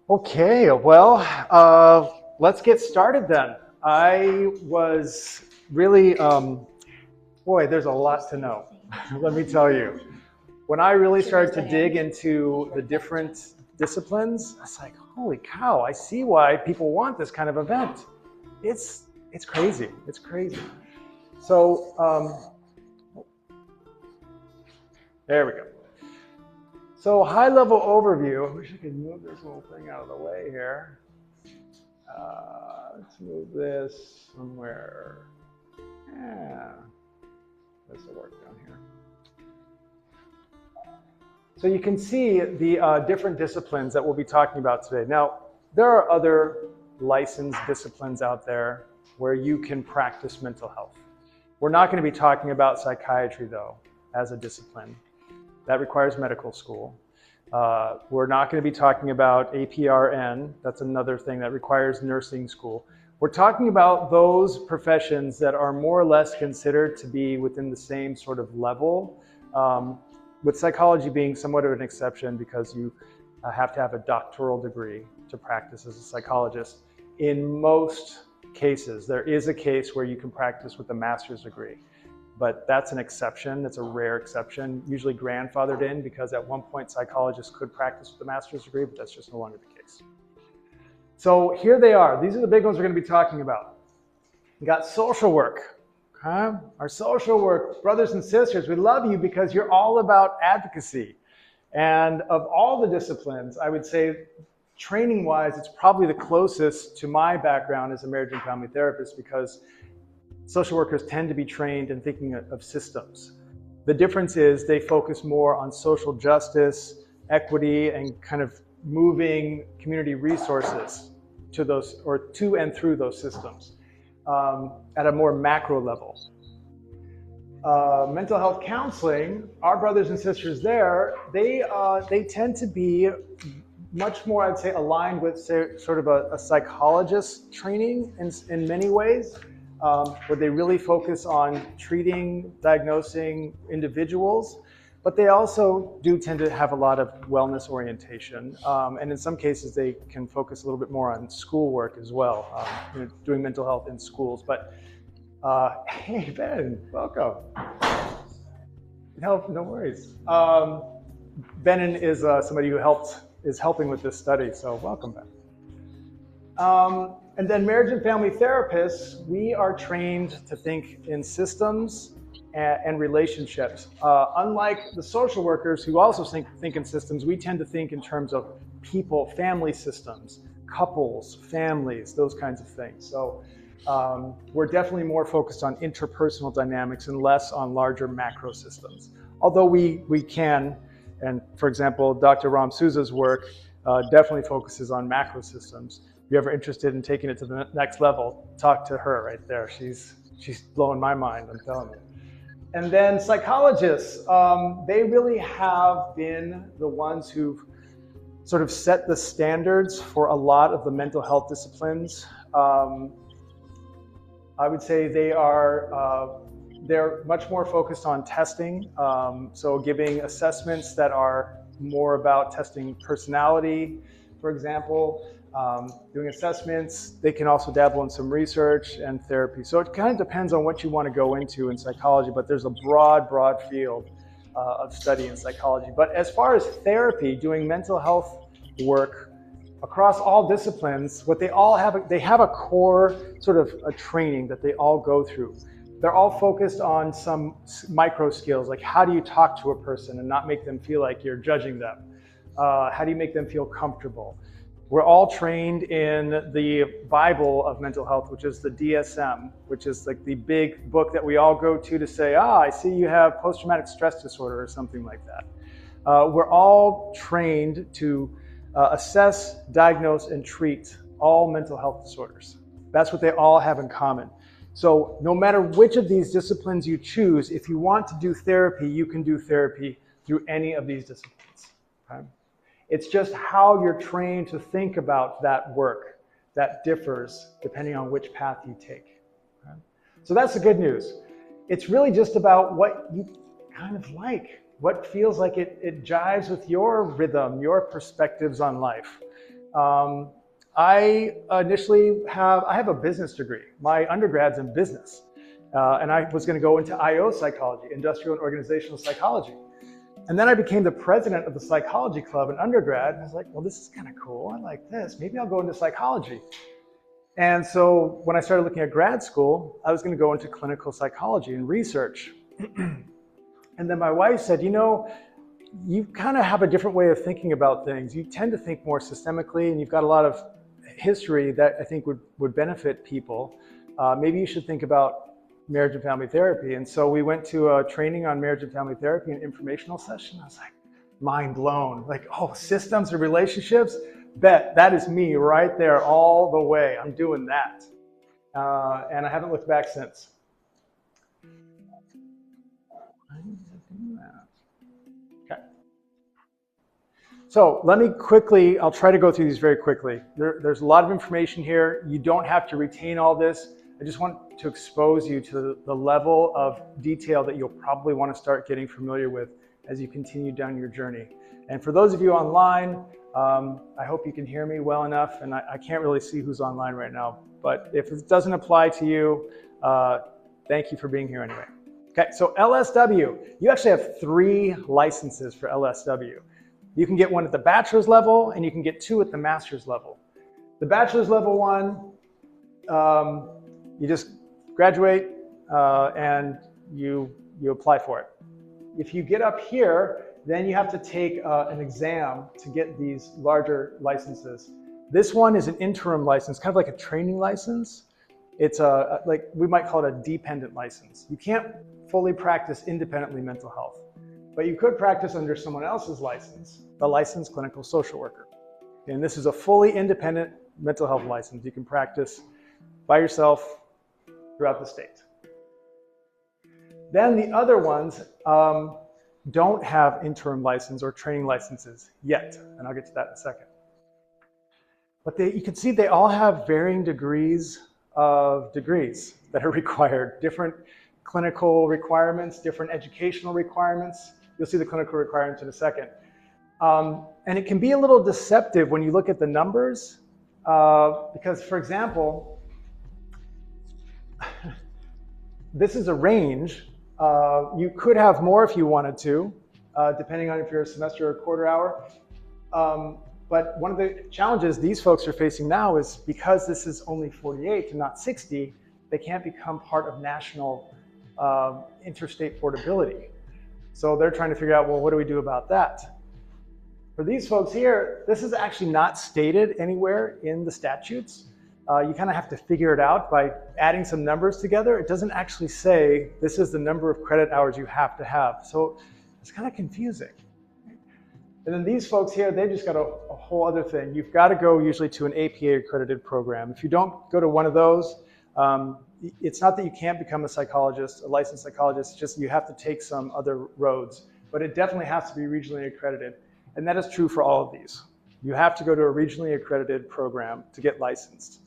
Okay, well, let's get started then. I was really, boy, there's a lot to know, let me tell you. When I really started to dig into the different disciplines, I was like, holy cow, I see why people want this kind of event. It's crazy, it's crazy. So, there we go. So high-level overview. I wish I could move this little thing out of the way here. Let's move this somewhere. Yeah, this will work down here. So you can see the different disciplines that we'll be talking about today. Now, there are other licensed disciplines out there where you can practice mental health. We're not going to be talking about psychiatry, though, as a discipline. That requires medical school. We're not going to be talking about APRN. That's another thing that requires nursing school. We're talking about those professions that are more or less considered to be within the same sort of level, with psychology being somewhat of an exception because you have to have a doctoral degree to practice as a psychologist. In most cases, there is a case where you can practice with a master's degree. But that's an exception. It's a rare exception, usually grandfathered in because at one point psychologists could practice with a master's degree, but that's just no longer the case. So here they are. These are the big ones we're going to be talking about. We got social work. Okay? Our social work brothers and sisters, we love you because you're all about advocacy. And of all the disciplines, I would say training-wise, it's probably the closest to my background as a marriage and family therapist because social workers tend to be trained in thinking of systems. The difference is they focus more on social justice, equity, and kind of moving community resources to those, or to and through those systems at a more macro level. Mental health counseling, our brothers and sisters there, they tend to be much more, I'd say, aligned with sort of a psychologist training in many ways. Where they really focus on treating, diagnosing individuals, but they also do tend to have a lot of wellness orientation. And in some cases, they can focus a little bit more on schoolwork as well, doing mental health in schools. But hey, Ben, welcome. No worries. Ben is somebody who is helping with this study, so welcome, Ben. And then marriage and family therapists, we are trained to think in systems and relationships. Unlike the social workers who also think in systems, we tend to think in terms of people, family systems, couples, families, those kinds of things. So we're definitely more focused on interpersonal dynamics and less on larger macro systems. Although we can, and for example, Dr. Ram Souza's work definitely focuses on macro systems. If you're ever interested in taking it to the next level, talk to her right there. She's blowing my mind, I'm telling you. And then psychologists, they really have been the ones who've sort of set the standards for a lot of the mental health disciplines. I would say they're much more focused on testing, so giving assessments that are more about testing personality, for example. Doing assessments. They can also dabble in some research and therapy. So it kind of depends on what you want to go into in psychology, but there's a broad field of study in psychology. But as far as therapy, doing mental health work across all disciplines, what they all have, they have a core sort of a training that they all go through. They're all focused on some micro skills, like how do you talk to a person and not make them feel like you're judging them? How do you make them feel comfortable? We're all trained in the Bible of mental health, which is the DSM, which is like the big book that we all go to say, I see you have post-traumatic stress disorder or something like that. We're all trained to assess, diagnose, and treat all mental health disorders. That's what they all have in common. So no matter which of these disciplines you choose, if you want to do therapy, you can do therapy through any of these disciplines. Okay? It's just how you're trained to think about that work that differs depending on which path you take. Okay? So that's the good news. It's really just about what you kind of like. what feels like it jives with your rhythm, your perspectives on life. I initially have a business degree. My undergrad's in business. And I was going to go into IO psychology, industrial and organizational psychology. And then I became the president of the psychology club in undergrad. And I was like, well, this is kind of cool. I like this. Maybe I'll go into psychology. And so when I started looking at grad school, I was going to go into clinical psychology and research. And then my wife said, you know, you kind of have a different way of thinking about things. You tend to think more systemically, and you've got a lot of history that I think would benefit people. Maybe you should think about marriage and family therapy. And so we went to a training on marriage and family therapy, an informational session. I was like, mind blown. Like, oh, systems and relationships? Bet, that is me right there all the way. I'm doing that. And I haven't looked back since. Okay. So let me quickly, I'll try to go through these very quickly. There's a lot of information here. You don't have to retain all this. I just want to expose you to the level of detail that you'll probably want to start getting familiar with as you continue down your journey. And for those of you online, I hope you can hear me well enough, and I can't really see who's online right now, but if it doesn't apply to you, thank you for being here anyway. Okay, so LSW, you actually have 3 licenses for LSW. You can get one at the bachelor's level, and you can get 2 at the master's level. The bachelor's level one, you just graduate and you apply for it. If you get up here, then you have to take an exam to get these larger licenses. This one is an interim license, kind of like a training license. It's like we might call it a dependent license. You can't fully practice independently mental health, but you could practice under someone else's license, the licensed clinical social worker. And this is a fully independent mental health license. You can practice by yourself throughout the state. Then the other ones don't have interim license or training licenses yet, and I'll get to that in a second. But you can see they all have varying degrees of degrees that are required, different clinical requirements, different educational requirements. You'll see the clinical requirements in a second. And it can be a little deceptive when you look at the numbers, because, for example, this is a range. You could have more if you wanted to, depending on if you're a semester or a quarter hour. But one of the challenges these folks are facing now is because this is only 48 and not 60, they can't become part of national interstate portability. So they're trying to figure out, well, what do we do about that? For these folks here, this is actually not stated anywhere in the statutes. You kind of have to figure it out by adding some numbers together. It doesn't actually say this is the number of credit hours you have to have. So it's kind of confusing. And then these folks here, they just got a whole other thing. You've got to go usually to an APA accredited program. If you don't go to one of those, it's not that you can't become a psychologist, a licensed psychologist, it's just you have to take some other roads. But it definitely has to be regionally accredited. And that is true for all of these. You have to go to a regionally accredited program to get licensed.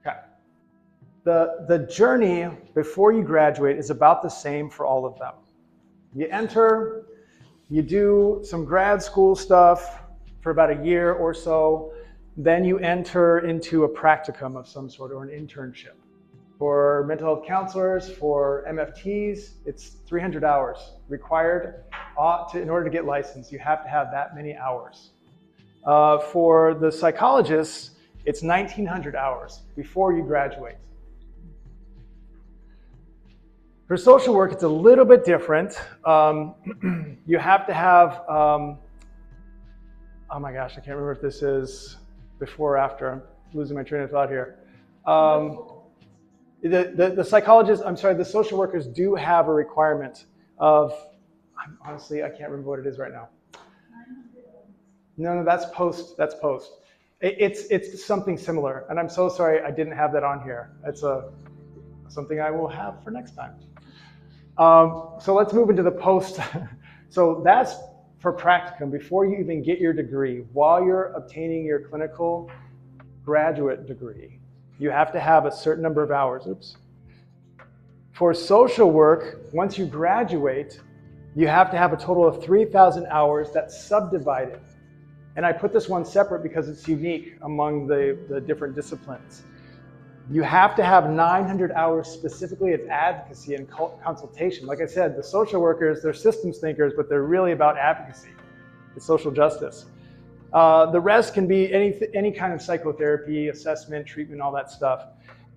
Okay. The journey before you graduate is about the same for all of them. You enter, you do some grad school stuff for about a year or so, then you enter into a practicum of some sort or an internship. For mental health counselors, for MFTs, it's 300 hours required in order to get licensed. You have to have that many hours. For the psychologists, it's 1,900 hours before you graduate. For social work, it's a little bit different. You have to have, oh my gosh, I can't remember if this is before or after. I'm losing my train of thought here. The psychologists, I'm sorry, the social workers do have a requirement of, honestly, I can't remember what it is right now. No, that's post, that's post. It's something similar, and I'm so sorry I didn't have that on here. It's something I will have for next time. So let's move into the post. So that's for practicum, before you even get your degree. While you're obtaining your clinical graduate degree, you have to have a certain number of hours, For social work, once you graduate, you have to have a total of 3,000 hours that's subdivided. And I put this one separate because it's unique among the different disciplines. You have to have 900 hours specifically of advocacy and consultation. Like I said, the social workers, they're systems thinkers, but they're really about advocacy. It's social justice. The rest can be any kind of psychotherapy, assessment, treatment, all that stuff.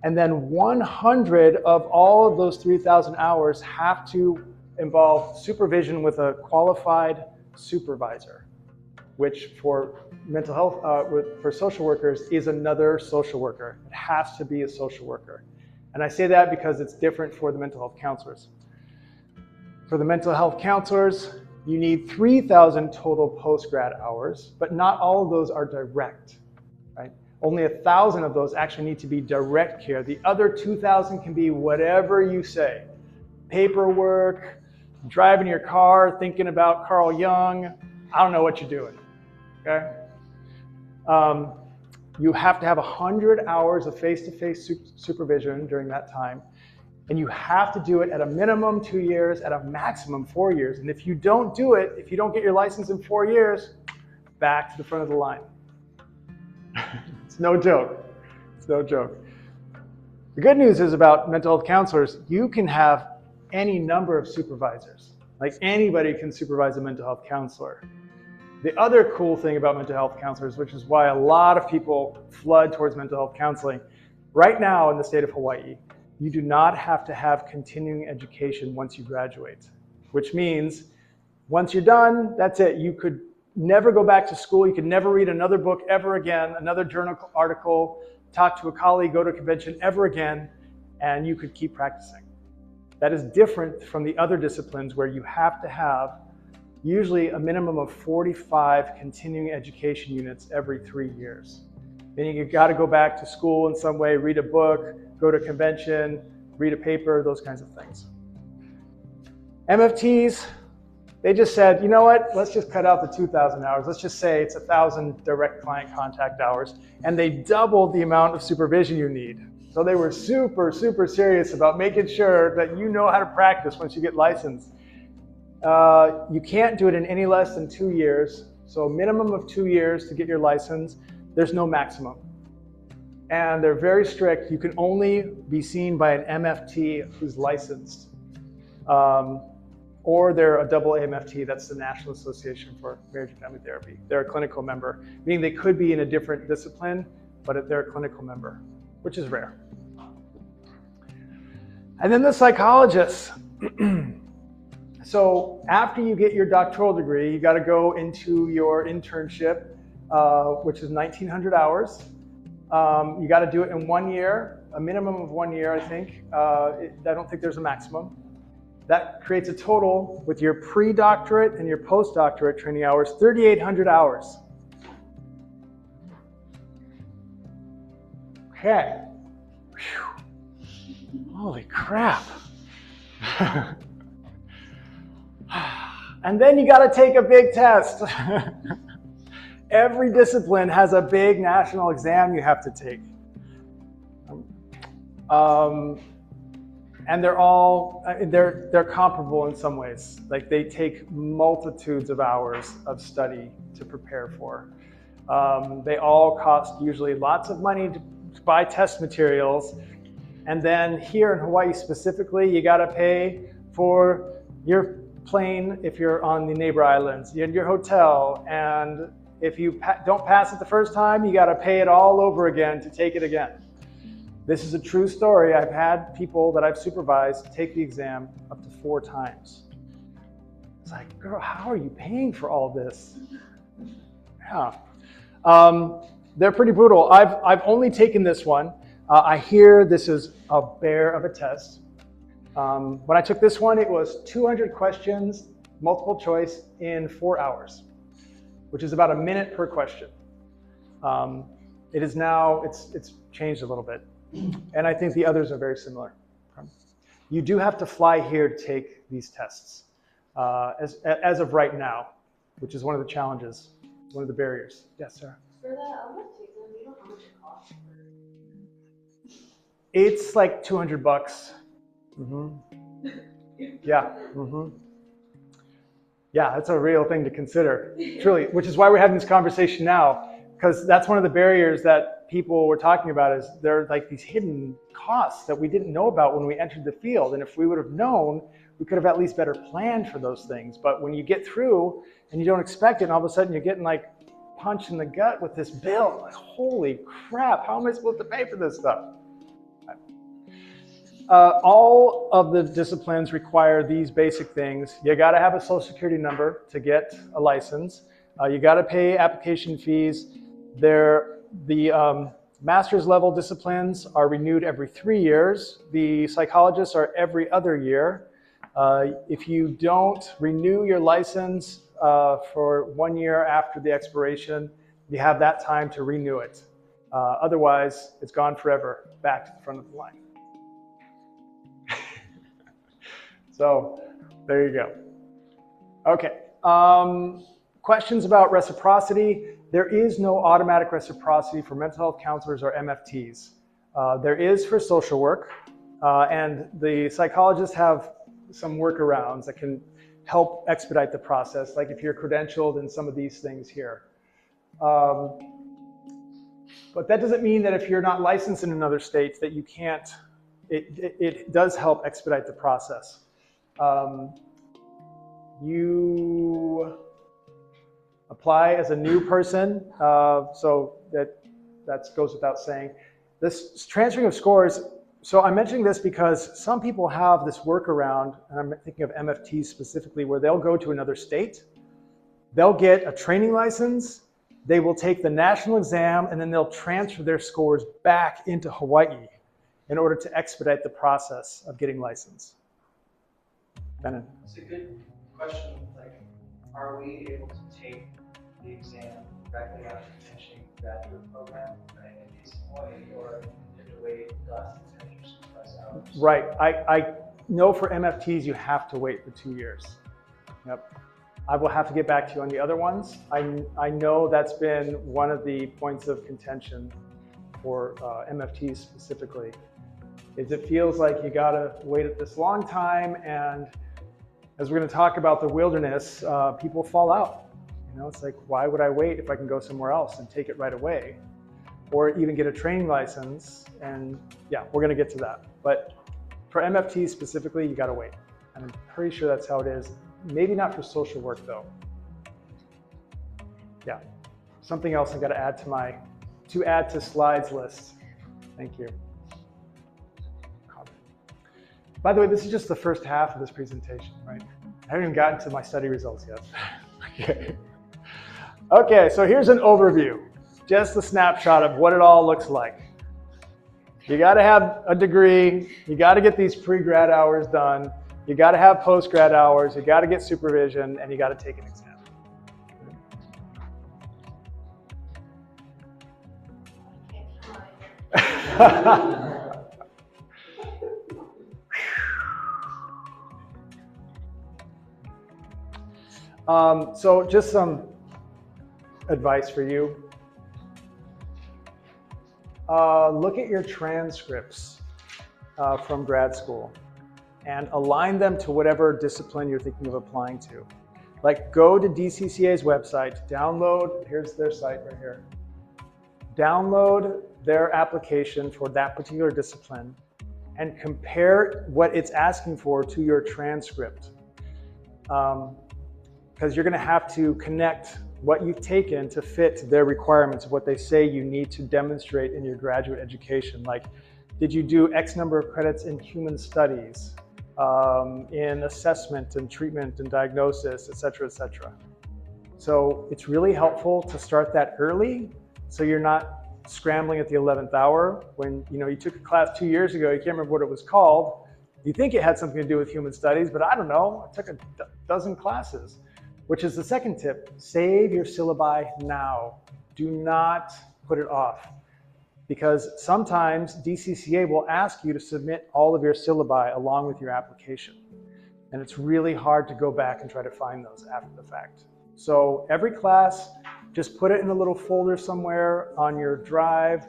And then 100 of all of those 3,000 hours have to involve supervision with a qualified supervisor, which for mental health, for social workers is another social worker. It has to be a social worker. And I say that because it's different for the mental health counselors. For the mental health counselors, you need 3,000 total post-grad hours, but not all of those are direct, right? Only 1,000 of those actually need to be direct care. The other 2,000 can be whatever you say. Paperwork, driving your car, thinking about Carl Jung. I don't know what you're doing, okay? You have to have 100 hours of face-to-face supervision during that time. And you have to do it at a minimum 2 years, at a maximum 4 years. And if you don't do it, if you don't get your license in 4 years, back to the front of the line. It's no joke. It's no joke. The good news is about mental health counselors, you can have any number of supervisors. Like anybody can supervise a mental health counselor. The other cool thing about mental health counselors, which is why a lot of people flood towards mental health counseling, right now in the state of Hawaii, you do not have to have continuing education once you graduate, which means once you're done, that's it. You could never go back to school. You could never read another book ever again, another journal article, talk to a colleague, go to a convention ever again, and you could keep practicing. That is different from the other disciplines where you have to have usually a minimum of 45 continuing education units every 3 years. Meaning you've got to go back to school in some way, read a book, go to a convention, read a paper, those kinds of things. MFTs, they just said, you know what, let's just cut out the 2,000 hours. Let's just say it's 1,000 direct client contact hours. And they doubled the amount of supervision you need. So they were super, super serious about making sure that you know how to practice once you get licensed. You can't do it in any less than 2 years. So a minimum of 2 years to get your license. There's no maximum. And they're very strict. You can only be seen by an MFT who's licensed. Or they're a double AMFT, that's the National Association for Marriage and Family Therapy. They're a clinical member, meaning they could be in a different discipline, but they're a clinical member, which is rare. And then the psychologists. So after you get your doctoral degree, you got to go into your internship, which is 1,900 hours. You got to do it in 1 year, a minimum of 1 year, I think. I don't think there's a maximum. That creates a total with your pre-doctorate and your post-doctorate training hours, 3,800 hours. Okay. Whew. Holy crap. And then you got to take a big test. Every discipline has a big national exam you have to take. And they're all, they're comparable in some ways. Like they take multitudes of hours of study to prepare for. They all cost usually lots of money to buy test materials. And then here in Hawaii specifically, you gotta pay for your plane if you're on the neighbor islands, and your hotel. And if you don't pass it the first time, you gotta pay it all over again to take it again. This is a true story. I've had people that I've supervised take the exam up to 4 times. It's like, girl, how are you paying for all this? Yeah. They're pretty brutal. I've only taken this one. I hear this is a bear of a test. When I took this one, it was 200 questions, multiple choice in 4 hours, which is about a minute per question. It is now, it's changed a little bit. And I think the others are very similar. You do have to fly here to take these tests as of right now, which is one of the challenges, one of the barriers. Yes, sir? For the MFT exam, do you know how much it costs? It's like $200. Yeah. Yeah, that's a real thing to consider, truly, which is why we're having this conversation now, because that's one of the barriers that people were talking about is there are like these hidden costs that we didn't know about when we entered the field. And if we would have known, we could have at least better planned for those things. But when you get through and you don't expect it, and all of a sudden you're getting like punched in the gut with this bill, like, holy crap, how am I supposed to pay for this stuff? All of the disciplines require these basic things. You got to have a social security number to get a license. You got to pay application fees. The master's level disciplines are renewed every 3 years. The psychologists are every other year. If you don't renew your license for 1 year after the expiration, you have that time to renew it. Otherwise, it's gone forever, back to the front of the line. So there you go. Okay. Questions about reciprocity. There is no automatic reciprocity for mental health counselors or MFTs. There is for social work, and the psychologists have some workarounds that can help expedite the process, like if you're credentialed in some of these things here. But that doesn't mean that if you're not licensed in another state that you can't, it does help expedite the process. You apply as a new person, so that goes without saying. This transferring of scores, so I'm mentioning this because some people have this workaround, and I'm thinking of MFTs specifically, where they'll go to another state, they'll get a training license, they will take the national exam, and then they'll transfer their scores back into Hawaii in order to expedite the process of getting licensed. Benin. It's a good question. Like, are we able to take the exam directly after finishing the graduate program at a decent point, or have to wait less than 10 years plus hours? Right. I know for MFTs you have to wait the 2 years. Yep. I will have to get back to you on the other ones. I know that's been one of the points of contention for MFTs specifically. Is it feels like you gotta wait at this long time, and as we're going to talk about the wilderness, people fall out. You know, it's like, why would I wait if I can go somewhere else and take it right away? Or even get a training license. And yeah, we're going to get to that. But for MFTs specifically, you got to wait. And I'm pretty sure that's how it is. Maybe not for social work though. Yeah. Something else I've got to add to add to slides list. Thank you. By the way, this is just the first half of this presentation, right? I haven't even gotten to my study results yet. Okay, so here's an overview, just a snapshot of what it all looks like. You got to have a degree, you got to get these pre-grad hours done, you got to have post-grad hours, you got to get supervision, and you got to take an exam. So just some advice for you. Look at your transcripts from grad school and align them to whatever discipline you're thinking of applying to. Like, go to DCCA's website, download, here's their site right here. Download their application for that particular discipline and compare what it's asking for to your transcript. Because you're going to have to connect what you've taken to fit their requirements of what they say you need to demonstrate in your graduate education. Like, did you do X number of credits in human studies, in assessment and treatment and diagnosis, et cetera, et cetera. So it's really helpful to start that early so you're not scrambling at the 11th hour when you took a class 2 years ago, you can't remember what it was called. You think it had something to do with human studies, but I don't know, I took a dozen classes. Which is the second tip, save your syllabi now. Do not put it off. Because sometimes DCCA will ask you to submit all of your syllabi along with your application. And it's really hard to go back and try to find those after the fact. So every class, just put it in a little folder somewhere on your drive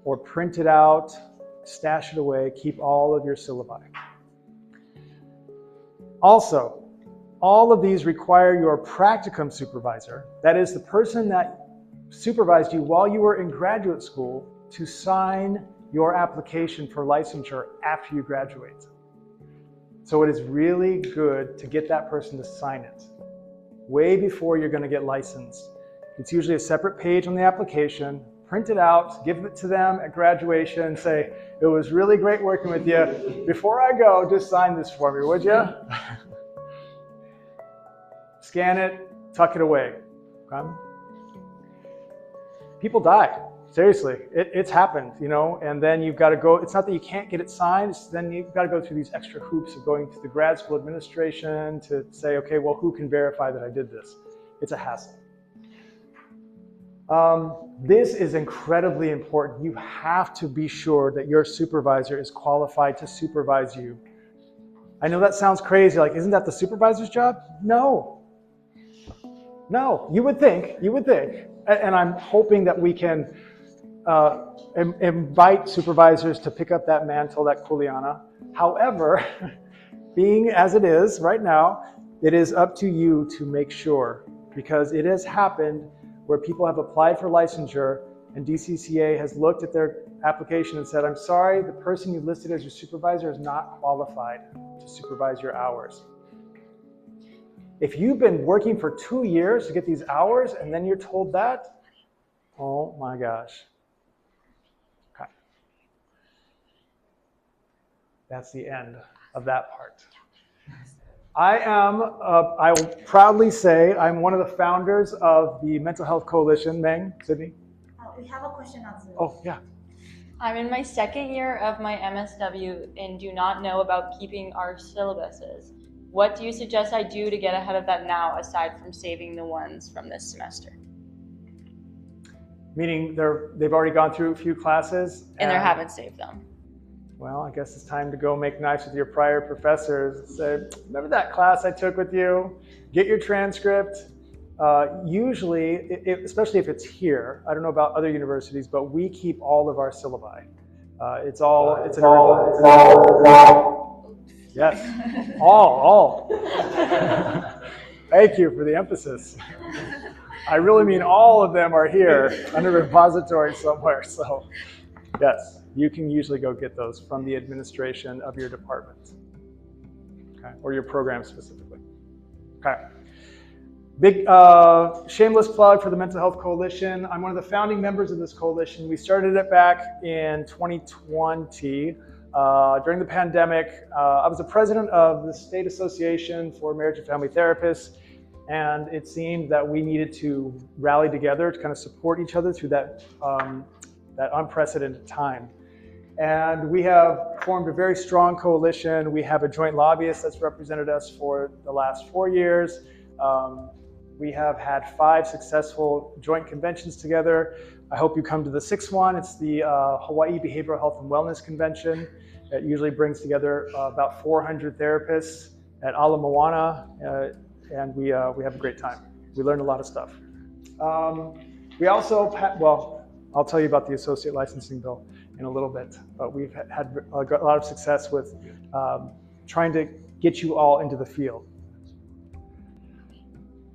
or print it out, stash it away, keep all of your syllabi. Also, all of these require your practicum supervisor, that is the person that supervised you while you were in graduate school, to sign your application for licensure after you graduate. So it is really good to get that person to sign it way before you're going to get licensed. It's usually a separate page on the application. Print it out, give it to them at graduation, and say, it was really great working with you. Before I go, just sign this for me, would you? Scan it, tuck it away. Okay? People die. Seriously, it's happened, you know, and then you've got to go, it's not that you can't get it signed, then you've got to go through these extra hoops of going to the grad school administration to say, okay, well, who can verify that I did this? It's a hassle. This is incredibly important. You have to be sure that your supervisor is qualified to supervise you. I know that sounds crazy, like, isn't that the supervisor's job? No. No, you would think. And I'm hoping that we can invite supervisors to pick up that mantle, that kuleana. However, being as it is right now, it is up to you to make sure, because it has happened where people have applied for licensure and DCCA has looked at their application and said, I'm sorry, the person you listed as your supervisor is not qualified to supervise your hours. If you've been working for 2 years to get these hours and then you're told that, oh my gosh. Okay. That's the end of that part. I will proudly say I'm one of the founders of the Mental Health Coalition. Meng, Sydney? We have a question on Zoom. Oh, yeah. I'm in my second year of my MSW and do not know about keeping our syllabuses. What do you suggest I do to get ahead of that now, aside from saving the ones from this semester? Meaning they've already gone through a few classes? And they haven't saved them. Well, I guess it's time to go make nice with your prior professors and say, remember that class I took with you? Get your transcript. Usually, especially if it's here, I don't know about other universities, but we keep all of our syllabi. It's Yes, all. Thank you for the emphasis. I really mean all of them are here under a repository somewhere. So yes, you can usually go get those from the administration of your department, okay, or your program specifically. Okay. Big shameless plug for the Mental Health Coalition. I'm one of the founding members of this coalition. We started it back in 2020. During the pandemic, I was the president of the State Association for Marriage and Family Therapists, and it seemed that we needed to rally together to kind of support each other through that, that unprecedented time. And we have formed a very strong coalition. We have a joint lobbyist that's represented us for the last 4 years. We have had 5 successful joint conventions together. I hope you come to the 6th one. It's the Hawaiʻi Behavioral Health and Wellness Convention. It usually brings together about 400 therapists at Ala Moana, and we have a great time. We learn a lot of stuff. We also, well, I'll tell you about the associate licensing bill in a little bit, but we've had a lot of success with trying to get you all into the field.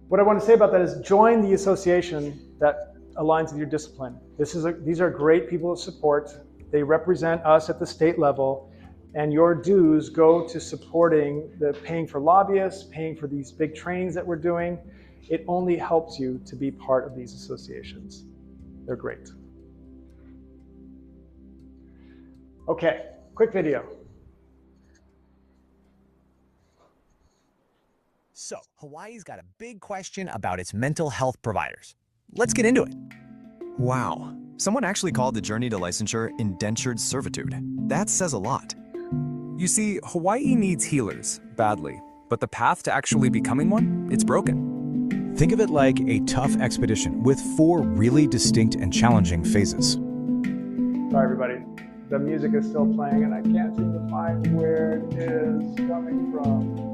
What I want to say about that is join the association that aligns with your discipline. These are great people to support. They represent us at the state level, and your dues go to supporting the paying for lobbyists, paying for these big trainings that we're doing. It only helps you to be part of these associations. They're great. Okay, quick video. So, Hawaii's got a big question about its mental health providers. Let's get into it. Wow, someone actually called the journey to licensure indentured servitude. That says a lot. You see, Hawaiʻi needs healers, badly, but the path to actually becoming one, it's broken. Think of it like a tough expedition with 4 really distinct and challenging phases. Sorry, everybody. The music is still playing, and I can't seem to find where it is coming from.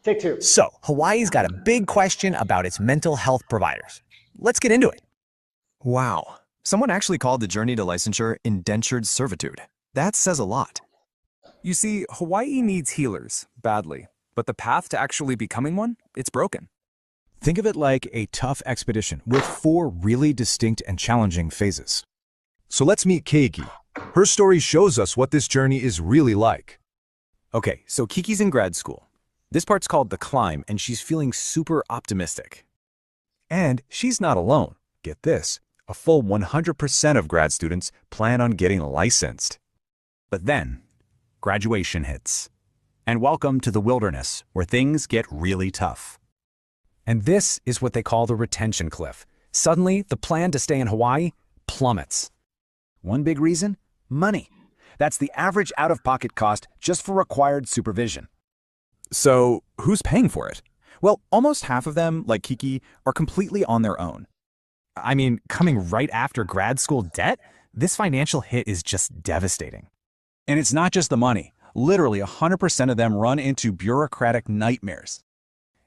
Take 2. So, Hawaii's got a big question about its mental health providers. Let's get into it. Wow, someone actually called the journey to licensure indentured servitude. That says a lot. You see, Hawaii needs healers badly, but the path to actually becoming one, it's broken. Think of it like a tough expedition with 4 really distinct and challenging phases. So let's meet Keiki. Her story shows us what this journey is really like. Okay, so Kiki's in grad school. This part's called The Climb, and she's feeling super optimistic. And she's not alone. Get this, a full 100% of grad students plan on getting licensed. But then, graduation hits. And welcome to the wilderness, where things get really tough. And this is what they call the retention cliff. Suddenly, the plan to stay in Hawaii plummets. One big reason? Money. That's the average out-of-pocket cost just for required supervision. So, who's paying for it? Well, almost half of them, like Kiki, are completely on their own. I mean, coming right after grad school debt, this financial hit is just devastating. And it's not just the money. Literally 100% of them run into bureaucratic nightmares.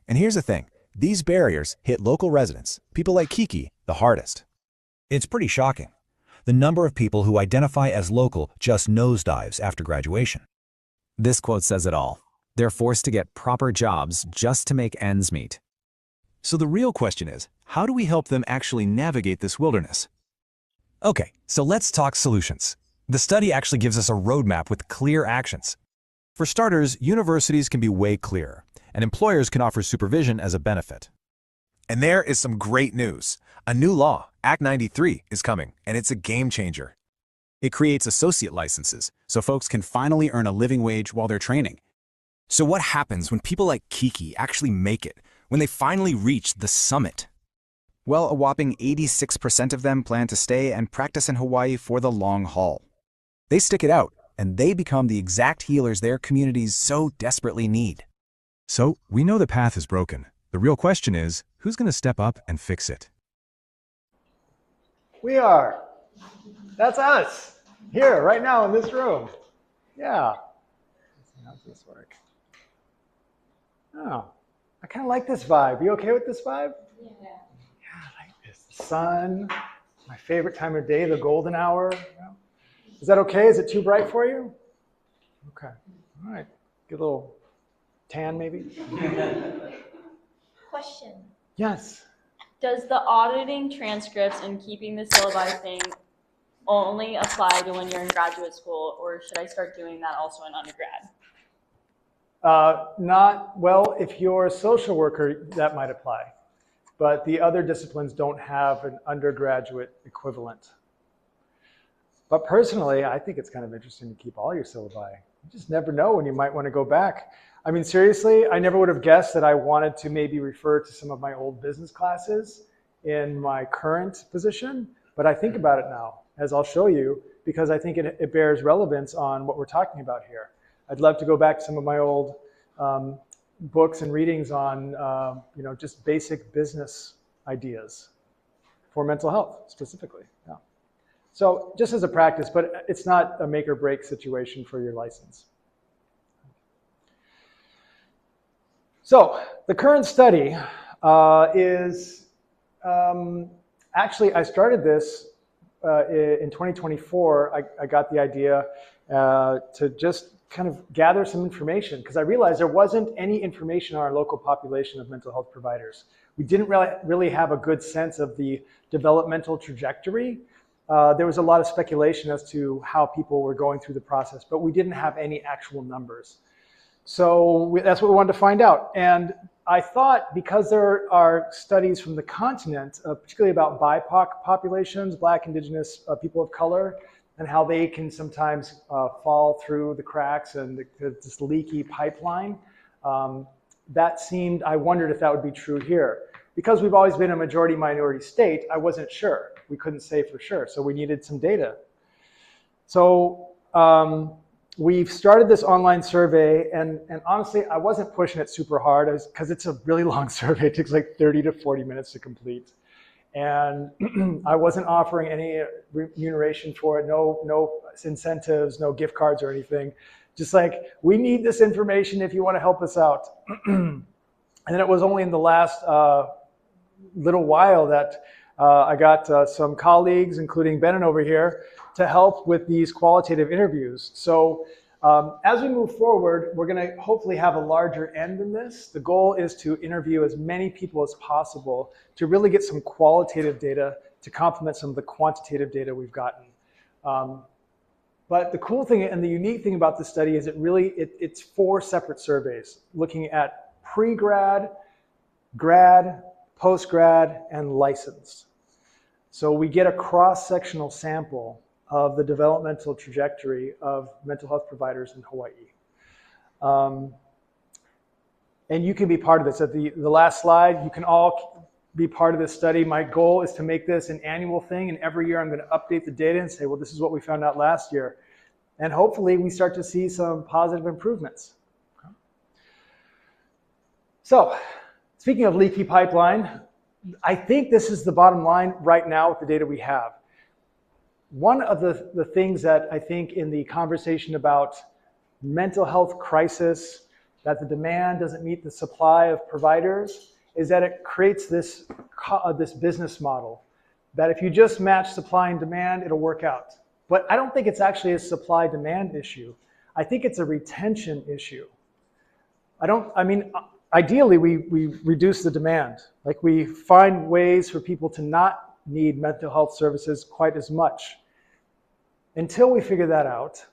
And here's the thing, these barriers hit local residents, people like Kiki, the hardest. It's pretty shocking. The number of people who identify as local just nosedives after graduation. This quote says it all. They're forced to get proper jobs just to make ends meet. So the real question is, how do we help them actually navigate this wilderness? Okay, so let's talk solutions. The study actually gives us a roadmap with clear actions. For starters, universities can be way clearer, and employers can offer supervision as a benefit. And there is some great news. A new law, Act 93, is coming, and it's a game changer. It creates associate licenses, so folks can finally earn a living wage while they're training. So what happens when people like Kiki actually make it, when they finally reach the summit? Well, a whopping 86% of them plan to stay and practice in Hawaii for the long haul. They stick it out, and they become the exact healers their communities so desperately need. So, we know the path is broken. The real question is, who's going to step up and fix it? We are. That's us. Here, right now in this room. Yeah. Let's see, how does this work? Oh, I kind of like this vibe. You okay with this vibe? Yeah. Yeah, I like this. The sun, my favorite time of day, the golden hour. Yeah. Is that okay? Is it too bright for you? Okay. All right. Get a little tan, maybe? Question. Yes. Does the auditing transcripts and keeping the syllabi thing only apply to when you're in graduate school, or should I start doing that also in undergrad? Well, if you're a social worker, that might apply. But the other disciplines don't have an undergraduate equivalent. But personally, I think it's kind of interesting to keep all your syllabi. You just never know when you might want to go back. I mean, seriously, I never would have guessed that I wanted to maybe refer to some of my old business classes in my current position, but I think about it now, as I'll show you, because I think it bears relevance on what we're talking about here. I'd love to go back to some of my old books and readings on, just basic business ideas for mental health specifically. Yeah. So just as a practice, but it's not a make or break situation for your license. So the current study is, actually I started this in 2024. I got the idea to just kind of gather some information because I realized there wasn't any information on our local population of mental health providers. We didn't really have a good sense of the developmental trajectory. There was a lot of speculation as to how people were going through the process, but we didn't have any actual numbers. So that's what we wanted to find out. And I thought because there are studies from the continent, particularly about BIPOC populations, Black, Indigenous, people of color, and how they can sometimes fall through the cracks and this leaky pipeline, I wondered if that would be true here. Because we've always been a majority minority state, I wasn't sure. We couldn't say for sure, so we needed some data. So we've started this online survey, and honestly, I wasn't pushing it super hard because it's a really long survey. It takes like 30 to 40 minutes to complete. And I wasn't offering any remuneration for it, no incentives, no gift cards or anything. Just like, we need this information if you want to help us out. And then it was only in the last little while that I got some colleagues, including Benon over here, to help with these qualitative interviews. So as we move forward, we're going to hopefully have a larger end than this. The goal is to interview as many people as possible to really get some qualitative data to complement some of the quantitative data we've gotten. But the cool thing and the unique thing about this study is it's 4 separate surveys looking at pre-grad, grad, post-grad, and licensed. So we get a cross-sectional sample of the developmental trajectory of mental health providers in Hawaii. And you can be part of this. At the last slide, you can all be part of this study. My goal is to make this an annual thing, and every year I'm going to update the data and say, well, this is what we found out last year. And hopefully we start to see some positive improvements. So, speaking of leaky pipeline, I think this is the bottom line right now with the data we have. One of the things that I think in the conversation about mental health crisis, that the demand doesn't meet the supply of providers, is that it creates this business model that if you just match supply and demand, it'll work out. But I don't think it's actually a supply-demand issue. I think it's a retention issue. Ideally, we reduce the demand. Like we find ways for people to not need mental health services quite as much. Until we figure that out,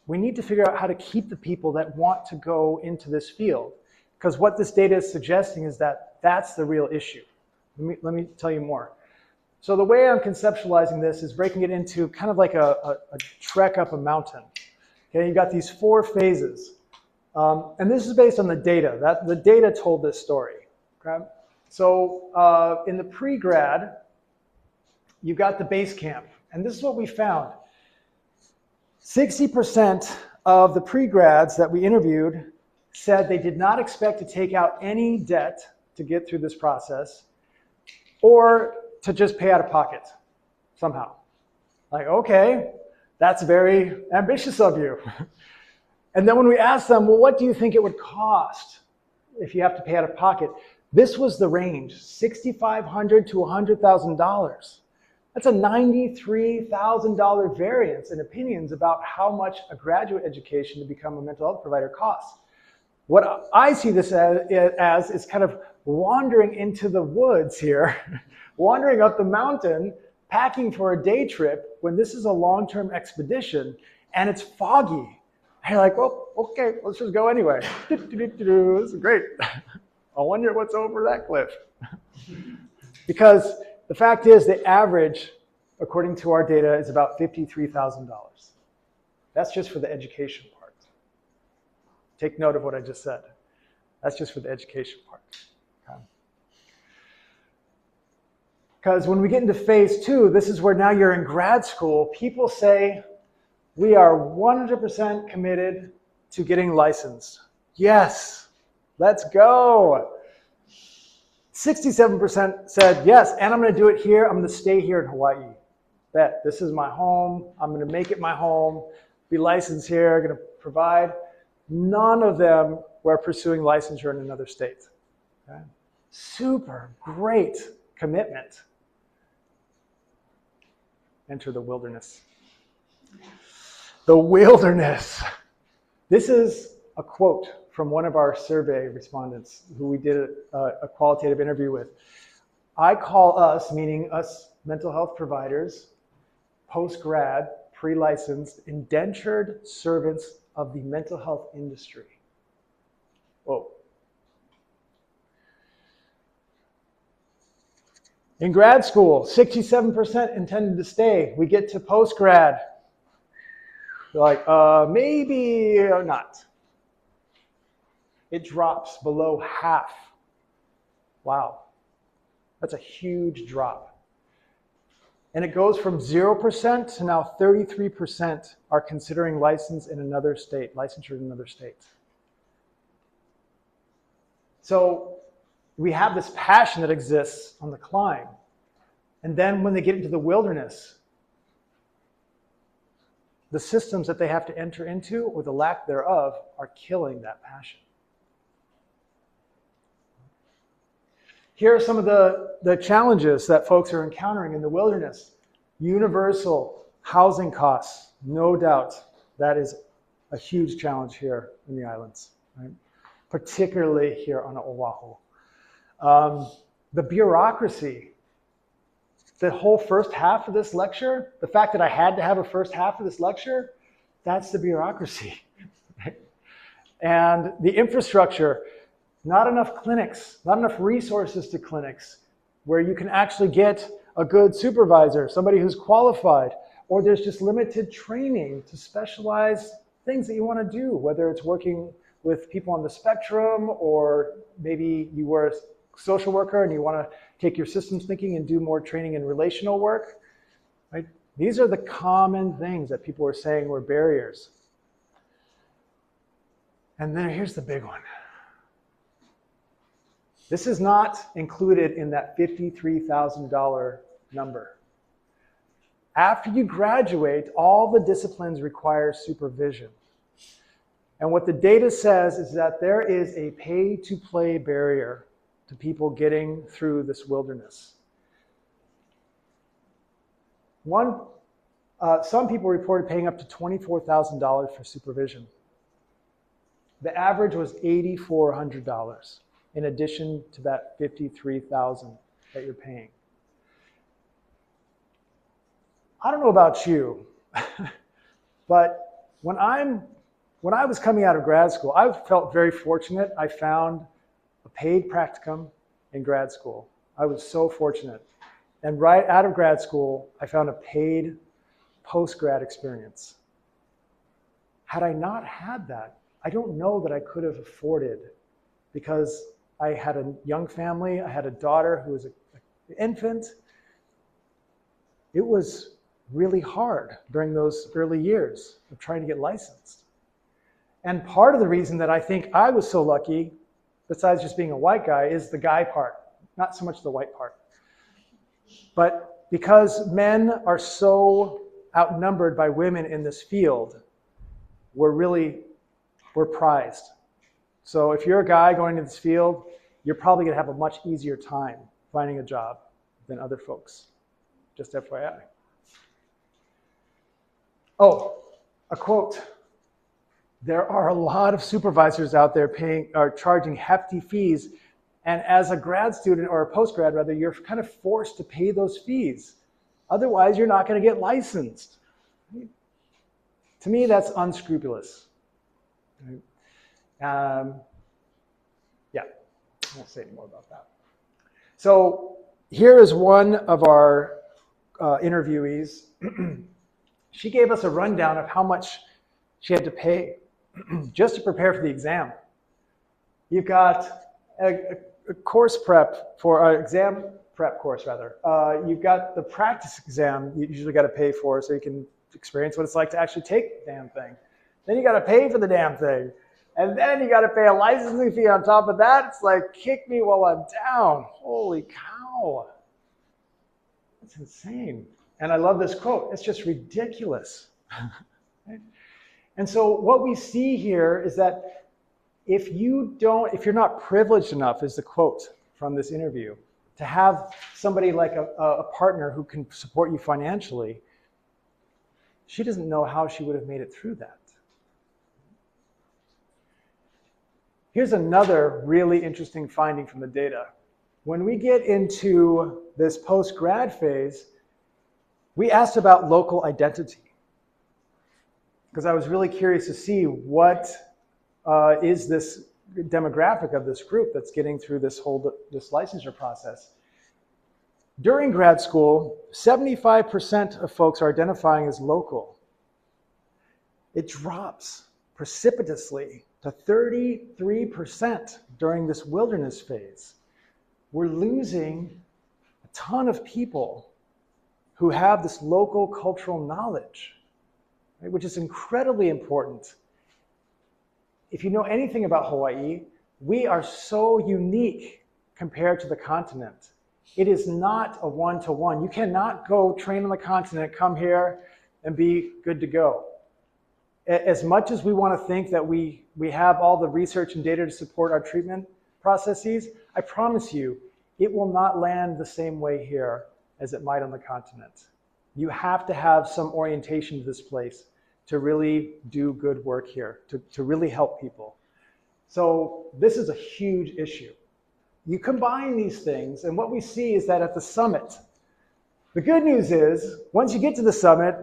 we need to figure out how to keep the people that want to go into this field. Because what this data is suggesting is that that's the real issue. Let me tell you more. So the way I'm conceptualizing this is breaking it into kind of like a trek up a mountain. Okay, you've got these 4 phases. And this is based on the data. The data told this story. Okay? So in the pre-grad, you've got the base camp. And this is what we found. 60% of the pre-grads that we interviewed said they did not expect to take out any debt to get through this process or to just pay out of pocket somehow. Like, okay, that's very ambitious of you. And then when we asked them, well, what do you think it would cost if you have to pay out of pocket? This was the range, $6,500 to $100,000. That's a $93,000 variance in opinions about how much a graduate education to become a mental health provider costs. What I see this as is kind of wandering into the woods here, wandering up the mountain, packing for a day trip when this is a long-term expedition and it's foggy. And you're like, well, okay, let's just go anyway. This is great. I wonder what's over that cliff. Because the fact is the average, according to our data, is about $53,000. That's just for the education part. Take note of what I just said. That's just for the education part. Okay. Because when we get into phase 2, this is where now you're in grad school, people say, we are 100% committed to getting licensed. Yes, let's go. 67% said, yes, and I'm going to do it here. I'm going to stay here in Hawaii. Bet, this is my home. I'm going to make it my home, be licensed here, going to provide. None of them were pursuing licensure in another state. Okay? Super great commitment. Enter the wilderness. The wilderness. This is a quote from one of our survey respondents who we did a qualitative interview with. I call us, meaning us mental health providers, post-grad, pre-licensed, indentured servants of the mental health industry. Whoa. In grad school, 67% intended to stay. We get to post-grad. Like, maybe or not. It drops below half. Wow. That's a huge drop. And it goes from 0% to now 33% are considering license in another state, licensure in another state. So we have this passion that exists on the climb. And then when they get into the wilderness, the systems that they have to enter into, or the lack thereof, are killing that passion. Here are some of the challenges that folks are encountering in the wilderness. Universal housing costs, no doubt. That is a huge challenge here in the islands, right? Particularly here on Oahu. The bureaucracy. The whole first half of this lecture, the fact that I had to have a first half of this lecture, that's the bureaucracy. Right? And the infrastructure, not enough clinics, not enough resources to clinics where you can actually get a good supervisor, somebody who's qualified, or there's just limited training to specialize things that you want to do, whether it's working with people on the spectrum, or maybe you were a social worker and you want to take your systems thinking and do more training in relational work. Right? These are the common things that people are saying were barriers. And then here's the big one. This is not included in that $53,000 number. After you graduate, all the disciplines require supervision. And what the data says is that there is a pay-to-play barrier to people getting through this wilderness. Some people reported paying up to $24,000 for supervision. The average was $8,400 in addition to that $53,000 that you're paying. I don't know about you, but when I was coming out of grad school, I felt very fortunate. I found a paid practicum in grad school. I was so fortunate. And right out of grad school, I found a paid post-grad experience. Had I not had that, I don't know that I could have afforded, because I had a young family, I had a daughter who was an infant. It was really hard during those early years of trying to get licensed. And part of the reason that I think I was so lucky, besides just being a white guy, is the guy part, not so much the white part. But because men are so outnumbered by women in this field, we're prized. So if you're a guy going into this field, you're probably going to have a much easier time finding a job than other folks. Just FYI. Oh, a quote. There are a lot of supervisors out there charging hefty fees, and as a grad student, or a post-grad rather, you're kind of forced to pay those fees. Otherwise, you're not going to get licensed. To me, that's unscrupulous. Yeah, I won't say any more about that. So here is one of our interviewees. She gave us a rundown of how much she had to pay just to prepare for the exam. You've got a course prep for an exam prep course, rather. You've got the practice exam you usually got to pay for, so you can experience what it's like to actually take the damn thing. Then you got to pay for the damn thing. And then you got to pay a licensing fee on top of that. It's like, kick me while I'm down. Holy cow. That's insane. And I love this quote. It's just ridiculous. Right? And so what we see here is that if you're not privileged enough, is the quote from this interview, to have somebody like a partner who can support you financially, she doesn't know how she would have made it through that. Here's another really interesting finding from the data. When we get into this post-grad phase, we asked about local identity, because I was really curious to see what is this demographic of this group that's getting through this licensure process. During grad school, 75% of folks are identifying as local. It drops precipitously to 33% during this wilderness phase. We're losing a ton of people who have this local cultural knowledge, right, which is incredibly important. If you know anything about Hawaii, we are so unique compared to the continent. It is not a one-to-one. You cannot go train on the continent, come here, and be good to go. As much as we want to think that we have all the research and data to support our treatment processes, I promise you, it will not land the same way here as it might on the continent. You have to have some orientation to this place to really do good work here, to really help people. So this is a huge issue. You combine these things, and what we see is that at the summit, the good news is, once you get to the summit,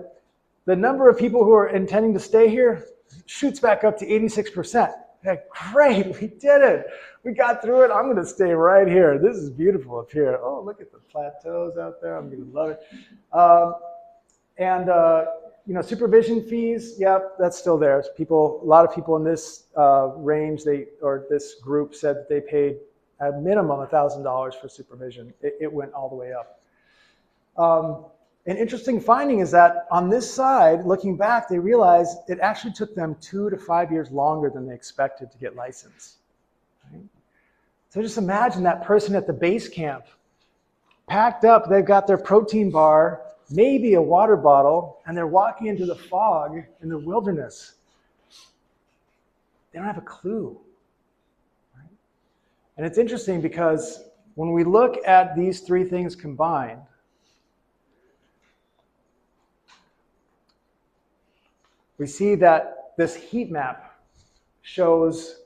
the number of people who are intending to stay here shoots back up to 86%. Like, great, we did it. We got through it. I'm going to stay right here. This is beautiful up here. Oh, look at the plateaus out there. I'm going to love it. Supervision fees, yep, that's still there. A lot of people in this range, this group said that they paid a minimum $1,000 for supervision. It went all the way up. An interesting finding is that on this side, looking back, they realized it actually took them 2 to 5 years longer than they expected to get licensed. Right? So just imagine that person at the base camp, packed up, they've got their protein bar, maybe a water bottle, and they're walking into the fog in the wilderness. They don't have a clue. Right? And it's interesting because when we look at these three things combined, we see that this heat map shows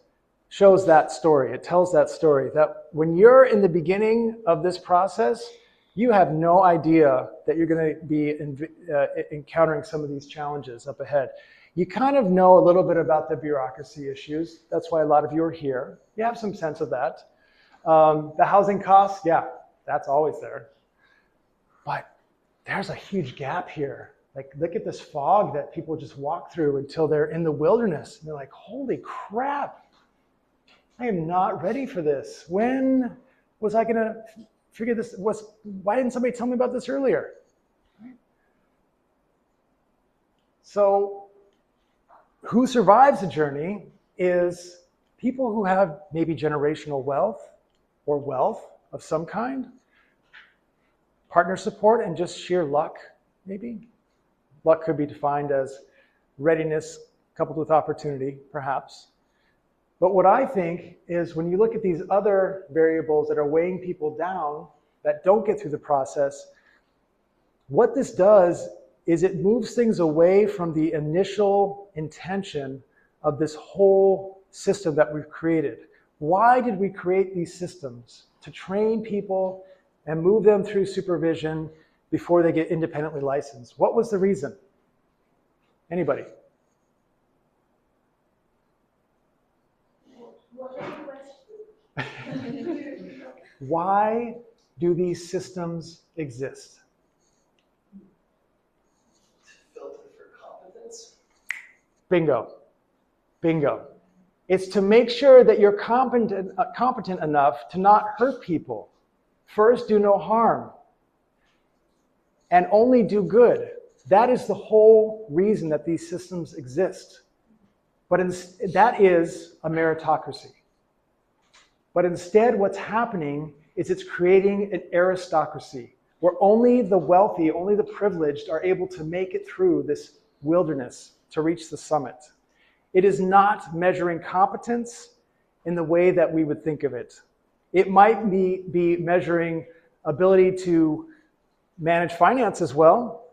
that story. It tells that story, that when you're in the beginning of this process, you have no idea that you're going to be encountering some of these challenges up ahead. You kind of know a little bit about the bureaucracy issues. That's why a lot of you are here. You have some sense of that. The housing costs, yeah, that's always there. But there's a huge gap here. Like, look at this fog that people just walk through until they're in the wilderness. And they're like, holy crap, I am not ready for this. When was I going to figure this? Why didn't somebody tell me about this earlier? So who survives the journey is people who have maybe generational wealth or wealth of some kind, partner support, and just sheer luck, maybe. Luck could be defined as readiness coupled with opportunity, perhaps. But what I think is when you look at these other variables that are weighing people down, that don't get through the process, what this does is it moves things away from the initial intention of this whole system that we've created. Why did we create these systems? To train people and move them through supervision before they get independently licensed. What was the reason? Anybody? Why do these systems exist? Filter for competence? Bingo. Bingo. It's to make sure that you're competent enough to not hurt people. First, do no harm. And only do good. That is the whole reason that these systems exist. But that is a meritocracy. But instead, what's happening is it's creating an aristocracy where only the wealthy, only the privileged are able to make it through this wilderness to reach the summit. It is not measuring competence in the way that we would think of it. It might be measuring ability to manage finance as well,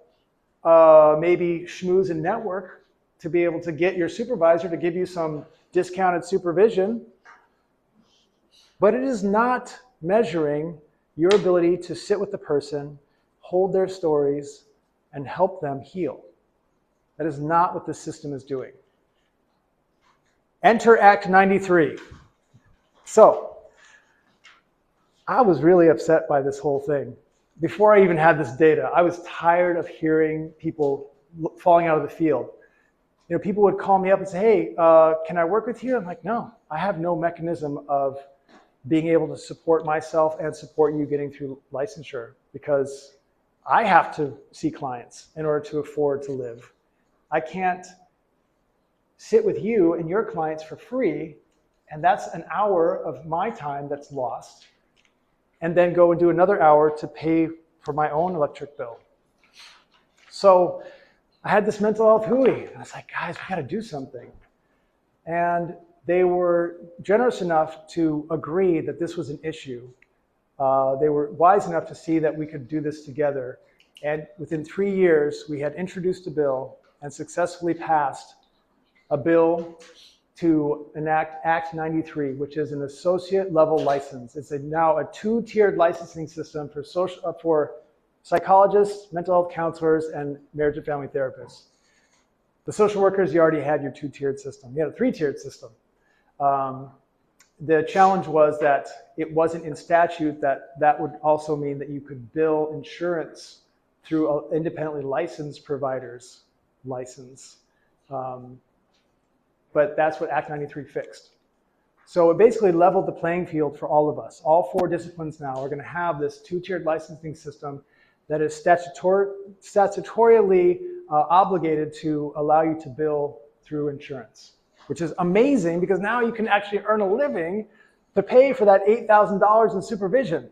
maybe schmooze and network to be able to get your supervisor to give you some discounted supervision. But it is not measuring your ability to sit with the person, hold their stories, and help them heal. That is not what the system is doing. Enter Act 93. So, I was really upset by this whole thing. Before I even had this data, I was tired of hearing people falling out of the field. You know, people would call me up and say, hey, can I work with you? I'm like, no, I have no mechanism of being able to support myself and support you getting through licensure because I have to see clients in order to afford to live. I can't sit with you and your clients for free, and that's an hour of my time that's lost, and then go and do another hour to pay for my own electric bill. So I had this mental health hooey. I was like, guys, we got to do something. And they were generous enough to agree that this was an issue They were wise enough to see that we could do this together. And within 3 years, we had introduced a bill and successfully passed a bill to enact Act 93, which is an associate level license. It's now a 2-tiered licensing system for psychologists, mental health counselors, and marriage and family therapists. The social workers, you already had your 2-tiered system. You had a 3-tiered system. The challenge was that it wasn't in statute that would also mean that you could bill insurance through independently licensed providers' license. But that's what Act 93 fixed. So it basically leveled the playing field for all of us. All 4 disciplines now are going to have this 2-tiered licensing system that is statutorily obligated to allow you to bill through insurance, which is amazing because now you can actually earn a living to pay for that $8,000 in supervision.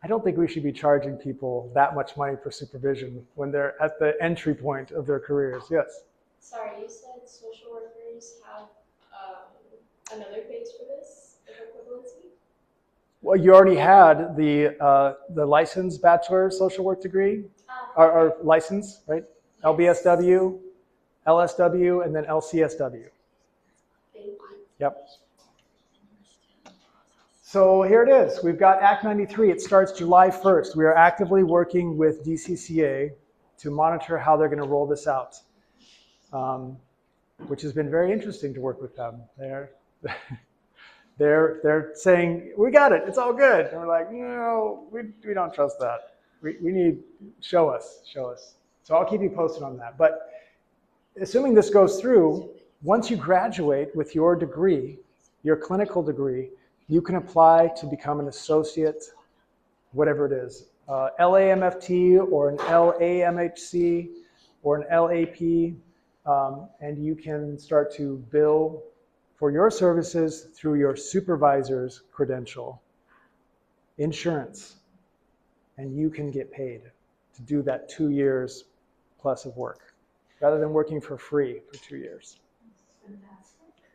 I don't think we should be charging people that much money for supervision when they're at the entry point of their careers. Yes? Sorry, you said social workers have another phase for this, equivalency? Well, you already had the licensed bachelor social work degree, or license, right? LBSW, LSW, and then LCSW. Thank you. Yep. So here it is. We've got Act 93. It starts July 1st. We are actively working with DCCA to monitor how they're going to roll this out, which has been very interesting to work with them. They're saying, we got it. It's all good. And we're like, no, we don't trust that. We need, show us. So I'll keep you posted on that. But assuming this goes through, once you graduate with your degree, your clinical degree, you can apply to become an associate, whatever it is, LAMFT or an LAMHC or an LAP, and you can start to bill for your services through your supervisor's credential, insurance, and you can get paid to do that 2 years plus of work, rather than working for free for 2 years.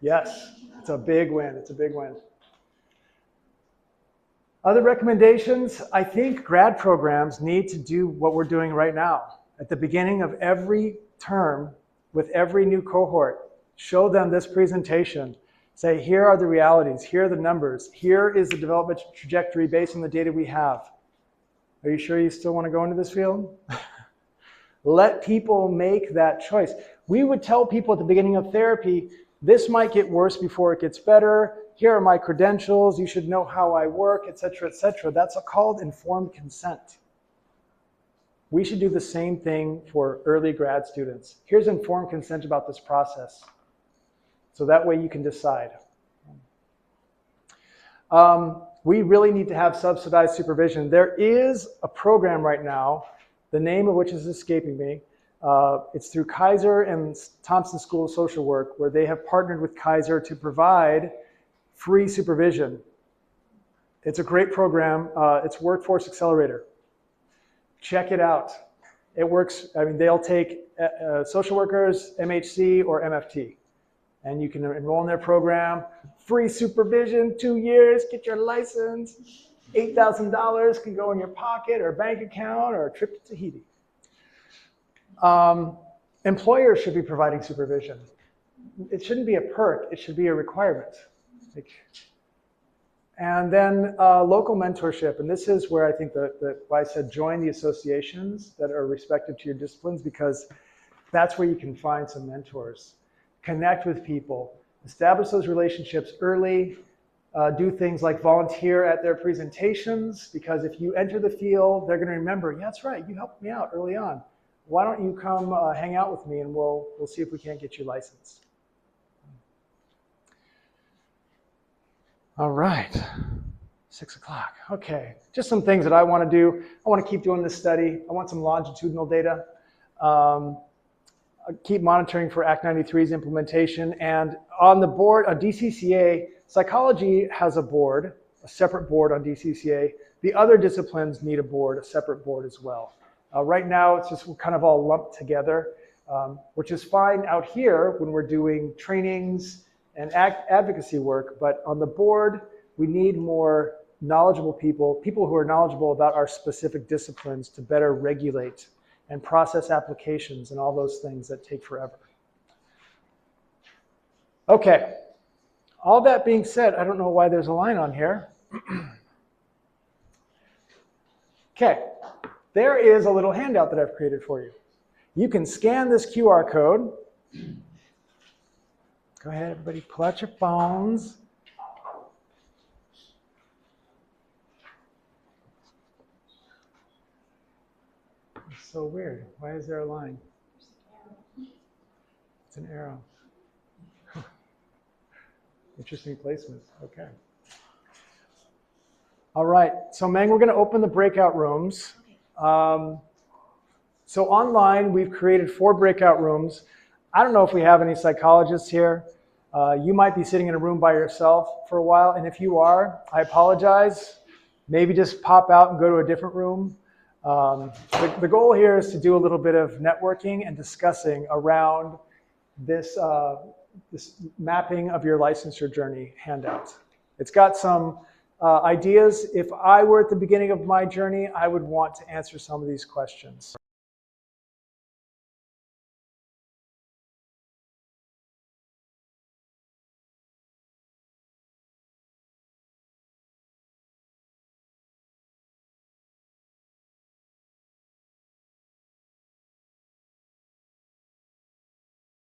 Yes, it's a big win. It's a big win. Other recommendations, I think grad programs need to do what we're doing right now. At the beginning of every term, with every new cohort, show them this presentation. Say, here are the realities, here are the numbers, here is the development trajectory based on the data we have. Are you sure you still want to go into this field? Let people make that choice. We would tell people at the beginning of therapy, this might get worse before it gets better. Here are my credentials. You should know how I work, et cetera, et cetera. That's called informed consent. We should do the same thing for early grad students. Here's informed consent about this process. So that way you can decide. We really need to have subsidized supervision. There is a program right now, the name of which is escaping me. It's through Kaiser and Thompson School of Social Work, where they have partnered with Kaiser to provide free supervision. It's a great program. It's Workforce Accelerator. Check it out. It works. I mean, they'll take social workers, MHC, or MFT, and you can enroll in their program. Free supervision, 2 years, get your license. $8,000 can go in your pocket or bank account or a trip to Tahiti. Employers should be providing supervision. It shouldn't be a perk. It should be a requirement. And then local mentorship. And this is where I think why I said join the associations that are respective to your disciplines, because that's where you can find some mentors. Connect with people. Establish those relationships early. Do things like volunteer at their presentations, because if you enter the field, they're going to remember, yeah, that's right, you helped me out early on. Why don't you come hang out with me and we'll see if we can't get you licensed. All right, 6 o'clock. Okay, just some things that I want to do. I want to keep doing this study. I want some longitudinal data. I'll keep monitoring for Act 93's implementation. And on the board, on DCCA, psychology has a board, a separate board on DCCA. The other disciplines need a board, a separate board as well. Right now, it's just kind of all lumped together, which is fine out here when we're doing trainings and advocacy work. But on the board, we need more knowledgeable people who are knowledgeable about our specific disciplines to better regulate and process applications and all those things that take forever. Okay, all that being said, I don't know why there's a line on here. Okay, there is a little handout that I've created for you. You can scan this QR code. Go ahead, everybody, pull out your phones. It's so weird. Why is there a line? It's an arrow. Interesting placement. Okay. All right. So, Meng, we're going to open the breakout rooms. So online, we've created 4 breakout rooms. I don't know if we have any psychologists here. You might be sitting in a room by yourself for a while, and if you are, I apologize. Maybe just pop out and go to a different room. The goal here is to do a little bit of networking and discussing around this, this mapping of your licensure journey handout. It's got some ideas. If I were at the beginning of my journey, I would want to answer some of these questions.